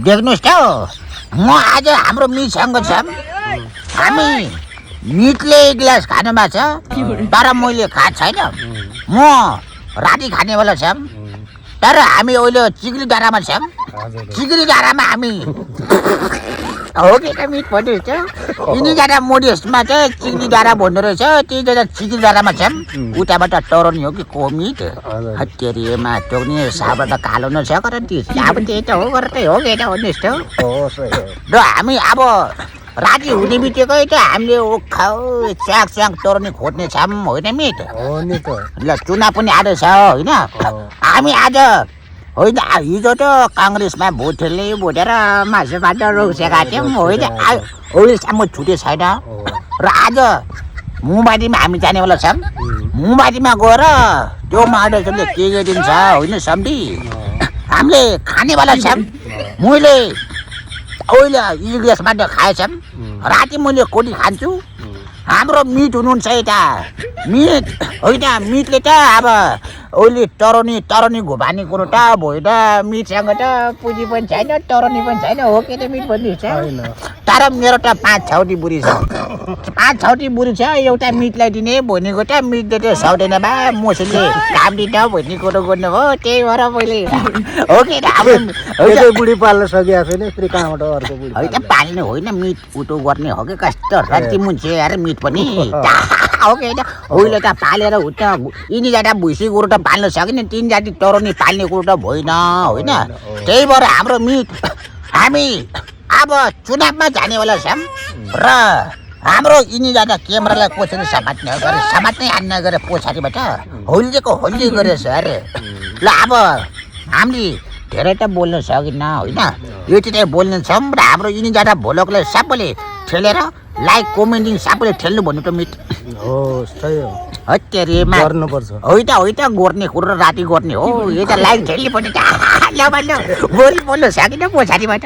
देख्नुहोस् त म आज हाम्रो मितसँग छौँ हामी मितले एक गिलास खानुमा छ तर मैले खाएको छैन म राति खानेवाला छौँ तर हामी अहिले चिग्री डाँडामा छौँ चिग्री डाँडामा हामी हो कि त मित भन्नुहोस् त यिनीजना मोडेसमा चाहिँ चिग्री डाँडा भन्दो रहेछ त्यही जग्गा चिग्री डाँडामा छौँ उताबाट टरनी हो कि कोमित हत्तेरीमा टोक्ने साबर त कालो न छ तर अब त्यही त हो गरेर त हो कि त भन्नुहोस् त र हामी अब राति हुने बित्तिकै त हामीले ओखाउ च्याक च्याक टोर्नी खोज्ने छौँ होइन मित ल चुनाव पनि आएको छ होइन हामी आज होइन हिजो त काङ्ग्रेसमा भोट खेल्ने भोटेर मासुबाट रोसेका थियौँ होइन अहिलेसम्म छुटे छैन र आज मुम्बाईमा हामी जानेवाला छौँ मुम्बाईमा गएर त्यो महाराजले के गरिदिन्छ होइन सम्झी हामीले खानेवाला छौँ मैले अहिले इङ्ग्लिसबाट खाएछौँ राति मैले कोटी खान्छु हाम्रो मिट हुनुहुन्छ यता मिट होइन मिटले त अब अहिले तरनी घुमाने कुरो त भएन मिटसँग त पुँजी पनि छैन तरनी पनि छैन हो के त मिट भन्नुहुन्छ तर मेरो त 5 छौटी बुढी छ 5 छौटी बुढी छ एउटा मिटलाई दिने भनेको त मिटले त सक्दैन बा मसिनले काम दिन्छ भन्ने कुरो गर्नु हो त्यही भएर मैले हो कि अब बुढी पाल्न सकिएको छैन फेरि कहाँबाट अर्को बुढी होइन पाल्ने होइन मिट उटो गर्ने हो कि कस्तो रन्ती मुन्छे अरे मिट पनि हो कि अहिले त पालेर उठ यिनी जाँदा भुइँसी कुरो त पाल्न सकिने 3 जाति तरनी पाल्ने कुरो त भएन होइन त्यही भएर हाम्रो मिट हामी अब चुनावमा जानेवाला छौँ र हाम्रो यिनी जाँदा क्यामेरालाई कसरी समात्नै हान्न गरे पछाडिबाट होल्जेको होल्जे गरेछ अरे ल अब हामीले धेरै त बोल्न सकिन्न होइन यति चाहिँ बोल्ने छौँ र हाम्रो यिनी जाँदा भोलकलाई सबैले ठेलेर लाइक कमेन्टिङ सबैले ठेल्नु भन्नु त मिट हो सही हो हत्तेरीमा गर्नुपर्छ होइन गर्ने कुरो राति गर्ने हो यो त लाइक ठेल्ने पनि त ल भन्नु बोल्नु सकिन पछाडिबाट